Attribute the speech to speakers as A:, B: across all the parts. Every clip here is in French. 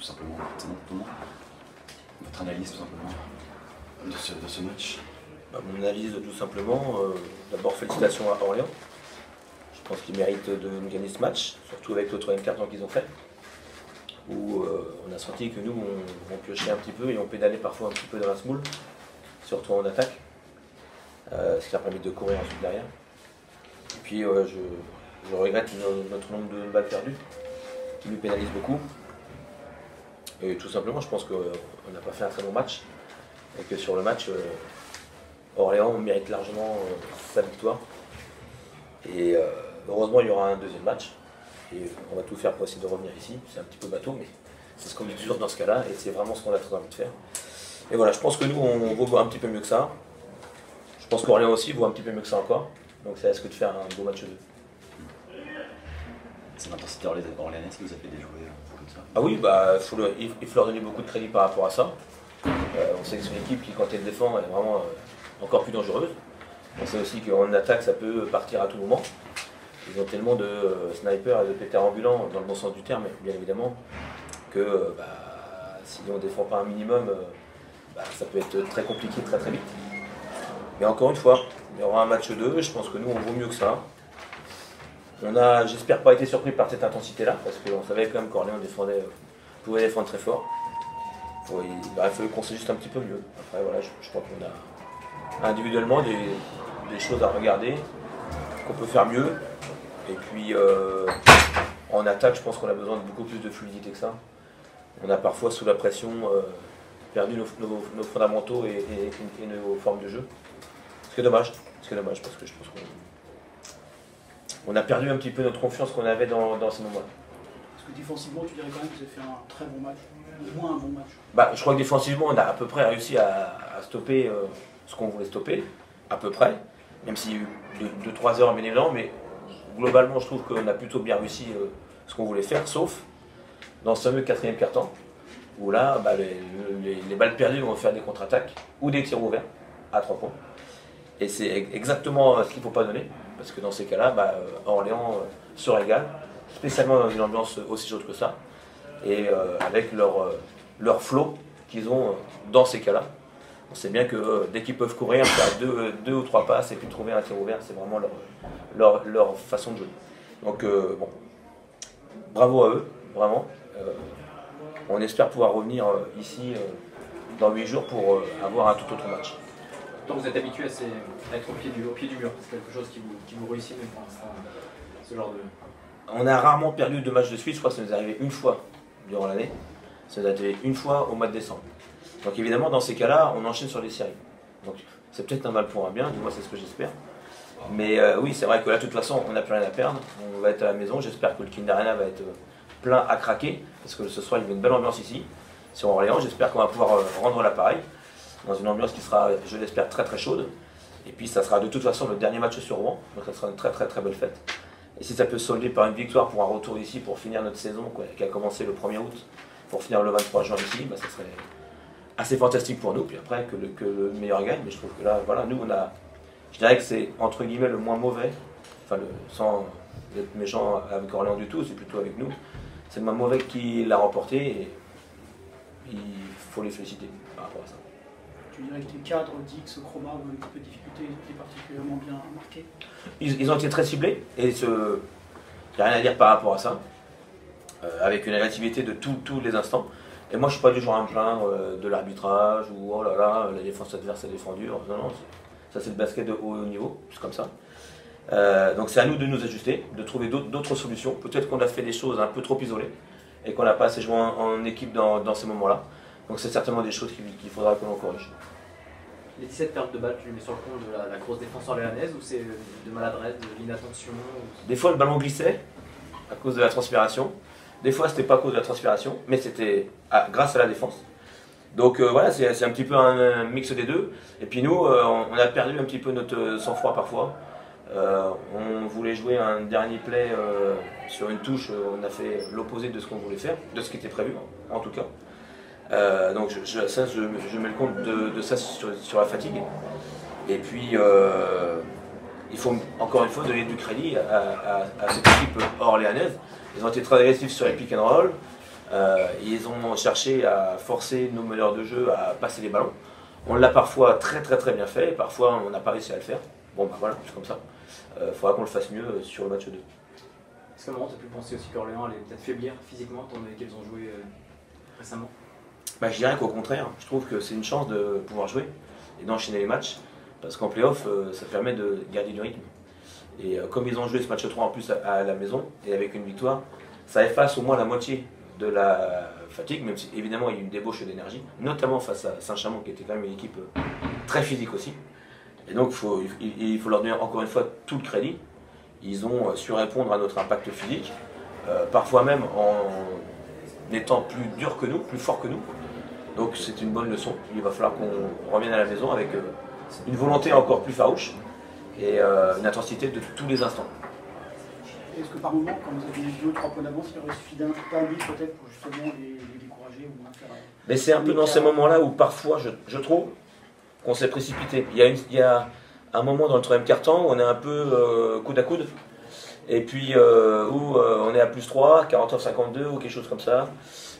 A: simplement, c'est bon pour tout le monde. Votre analyse tout simplement de ce match.
B: Mon analyse tout simplement, d'abord félicitations à Orléans. Je pense qu'ils méritent de gagner ce match, surtout avec le troisième quart-temps qu'ils ont fait, où on a senti que nous, on piochait un petit peu et on pédalait parfois un petit peu dans la semoule, surtout en attaque, ce qui a permis de courir ensuite derrière. Et puis je regrette notre nombre de balles perdues, qui nous pénalise beaucoup. Et tout simplement, je pense qu'on n'a pas fait un très bon match, et que sur le match, Orléans mérite largement sa victoire. Et heureusement, il y aura un deuxième match. Et on va tout faire pour essayer de revenir ici. C'est un petit peu bateau, mais c'est ce qu'on dit toujours dans ce cas-là. Et c'est vraiment ce qu'on a très envie de faire. Et voilà, je pense que nous, on vaut un petit peu mieux que ça. Je pense qu'Orléans aussi vaut un petit peu mieux que ça encore. Donc ça risque de faire un beau match 2.
A: C'est l'intensité orléanaise qui vous a fait déjouer comme ça?
B: Ah oui, il faut leur donner beaucoup de crédit par rapport à ça. On sait que c'est une équipe qui, quand elle défend, est vraiment encore plus dangereuse. On sait aussi qu'en attaque, ça peut partir à tout moment. Ils ont tellement de snipers et de pétards ambulants, dans le bon sens du terme, bien évidemment, que si on ne défend pas un minimum, ça peut être très compliqué très très vite. Mais encore une fois, il y aura un match 2, je pense que nous, on vaut mieux que ça. On n'a, j'espère, pas été surpris par cette intensité-là, parce qu'on savait quand même qu'Orléans pouvait défendre très fort. Il aurait fallu qu'on s'ajuste un petit peu mieux. Après, voilà, je crois qu'on a individuellement des choses à regarder, qu'on peut faire mieux. Et puis, en attaque, je pense qu'on a besoin de beaucoup plus de fluidité que ça. On a parfois, sous la pression, perdu nos fondamentaux et nos formes de jeu. Ce qui est dommage, parce que je pense qu'on a perdu un petit peu notre confiance qu'on avait dans ces moments-là.
C: Parce que défensivement, tu dirais quand même que vous avez fait un très bon match, au moins un bon match.
B: Je crois que défensivement, on a à peu près réussi à stopper ce qu'on voulait stopper, à peu près, même s'il y a eu 2-3 heures bien évidemment, mais globalement, je trouve qu'on a plutôt bien réussi ce qu'on voulait faire, sauf dans ce fameux quatrième quart-temps, où là, les balles perdues vont faire des contre-attaques ou des tirs ouverts à 3 points. Et c'est exactement ce qu'il ne faut pas donner, parce que dans ces cas-là, Orléans se régale, spécialement dans une ambiance aussi chaude que ça, et avec leur flow qu'ils ont dans ces cas-là. On sait bien que dès qu'ils peuvent courir, faire deux ou trois passes et puis trouver un tir ouvert, c'est vraiment leur façon de jouer. Donc bon, bravo à eux, vraiment. On espère pouvoir revenir ici dans 8 jours pour avoir un tout autre match.
D: Donc vous êtes habitué à être au pied du mur, c'est quelque chose qui vous réussit même pour l'instant, ce genre de...
B: On a rarement perdu 2 matchs de suite, je crois que ça nous est arrivé une fois durant l'année. Ça nous est arrivé une fois au mois de décembre. Donc évidemment, dans ces cas-là, on enchaîne sur les séries. Donc c'est peut-être un mal pour un bien, du moins c'est ce que j'espère. Mais oui, c'est vrai que là, de toute façon, on n'a plus rien à perdre. On va être à la maison, j'espère que le Kinder Arena va être plein à craquer, parce que ce soir, il y a une belle ambiance ici, sur Orléans. J'espère qu'on va pouvoir rendre l'appareil dans une ambiance qui sera, je l'espère, très très chaude. Et puis ça sera de toute façon le dernier match sur Rouen, donc ça sera une très très très belle fête. Et si ça peut se solder par une victoire pour un retour ici, pour finir notre saison, qui a commencé le 1er août, pour finir le 23 juin ici, ça serait assez fantastique pour nous. Puis après, que le meilleur gagne, mais je trouve que là, voilà, nous, je dirais que c'est entre guillemets le moins mauvais, enfin, sans être méchant avec Orléans du tout, c'est plutôt avec nous. C'est le moins mauvais qui l'a remporté et il faut les féliciter par rapport à ça.
C: Tu dirais que tes cadres, Dix, Chroma, ont eu un peu de difficultés, étaient particulièrement bien marqués?
B: Ils ont été très ciblés et il n'y a rien à dire par rapport à ça, avec une relativité de tous les instants. Et moi je ne suis pas du genre à me plaindre de l'arbitrage ou oh là là, la défense adverse a défendu. Non, non, ça c'est le basket de haut niveau, c'est comme ça. Donc c'est à nous de nous ajuster, de trouver d'autres solutions. Peut-être qu'on a fait des choses un peu trop isolées et qu'on n'a pas assez joué en équipe dans ces moments-là. Donc c'est certainement des choses qu'il faudra que l'on corrige.
D: Les 17 pertes de balles, tu les mets sur le compte de la grosse défense orléanaise ou c'est de maladresse, de l'inattention?
B: Des fois le ballon glissait à cause de la transpiration. Des fois c'était pas à cause de la transpiration, mais c'était grâce à la défense. Donc voilà, c'est un petit peu un mix des deux. Et puis nous, on a perdu un petit peu notre sang-froid parfois. On voulait jouer un dernier play sur une touche, on a fait l'opposé de ce qu'on voulait faire, de ce qui était prévu en tout cas. Donc je mets le compte de ça sur la fatigue. Et puis il faut encore une fois donner du crédit à cette équipe orléanaise. Ils ont été très agressifs sur les pick and roll. Ils ont cherché à forcer nos meneurs de jeu à passer les ballons. On l'a parfois très bien fait, et parfois on n'a pas réussi à le faire. Bon bah voilà, c'est comme ça. Il faudra qu'on le fasse mieux sur le match 2.
D: Est-ce qu'à un moment tu as pu penser aussi qu'Orléans allait peut-être faiblir physiquement, étant donné qu'ils ont joué récemment?
B: Bah, je dirais qu'au contraire, je trouve que c'est une chance de pouvoir jouer et d'enchaîner les matchs, parce qu'en play-off, ça permet de garder du rythme. Et comme ils ont joué ce match 3 en plus à la maison, et avec une victoire, ça efface au moins la moitié de la fatigue, même si évidemment il y a eu une débauche d'énergie, notamment face à Saint-Chamond qui était quand même une équipe très physique aussi. Et donc il faut leur donner encore une fois tout le crédit. Ils ont su répondre à notre impact physique, parfois même en étant plus durs que nous, plus forts que nous. Donc c'est une bonne leçon. Il va falloir qu'on revienne à la maison avec une volonté encore plus farouche et une intensité de tous les instants.
C: Est-ce que par moment, quand vous avez 2 ou 3 points d'avance, il aurait suffi d'un but peut-être pour justement les décourager ou faire...
B: Mais c'est un peu dans ces moments-là où parfois je trouve qu'on s'est précipité. Il y a un moment dans le troisième quart-temps où on est un peu coude à coude. Et puis où on est à +3, 49-52 ou quelque chose comme ça.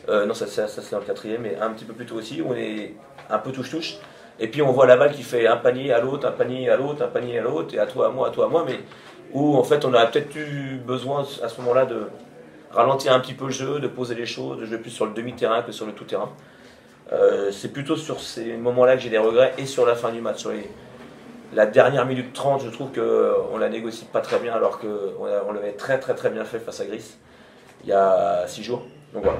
B: Non, ça c'est dans le quatrième, mais un petit peu plus tôt aussi, où on est un peu touche-touche. Et puis on voit Laval qui fait un panier à l'autre, un panier à l'autre, un panier à l'autre, et à toi, à moi, mais où en fait on aurait peut-être eu besoin à ce moment-là de ralentir un petit peu le jeu, de poser les choses, de jouer plus sur le demi-terrain que sur le tout-terrain. C'est plutôt sur ces moments-là que j'ai des regrets, et sur la fin du match. Sur la dernière minute 30, je trouve qu'on la négocie pas très bien, alors qu'on l'avait très bien fait face à Gris il y a 6 jours. Donc voilà.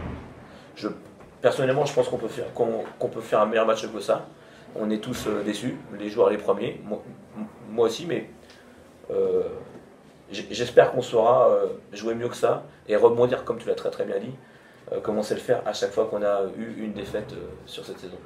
B: Personnellement, je pense qu'on peut faire un meilleur match que ça. On est tous déçus, les joueurs les premiers, moi aussi, mais j'espère qu'on saura jouer mieux que ça et rebondir, comme tu l'as très bien dit, comme on sait le faire à chaque fois qu'on a eu une défaite sur cette saison.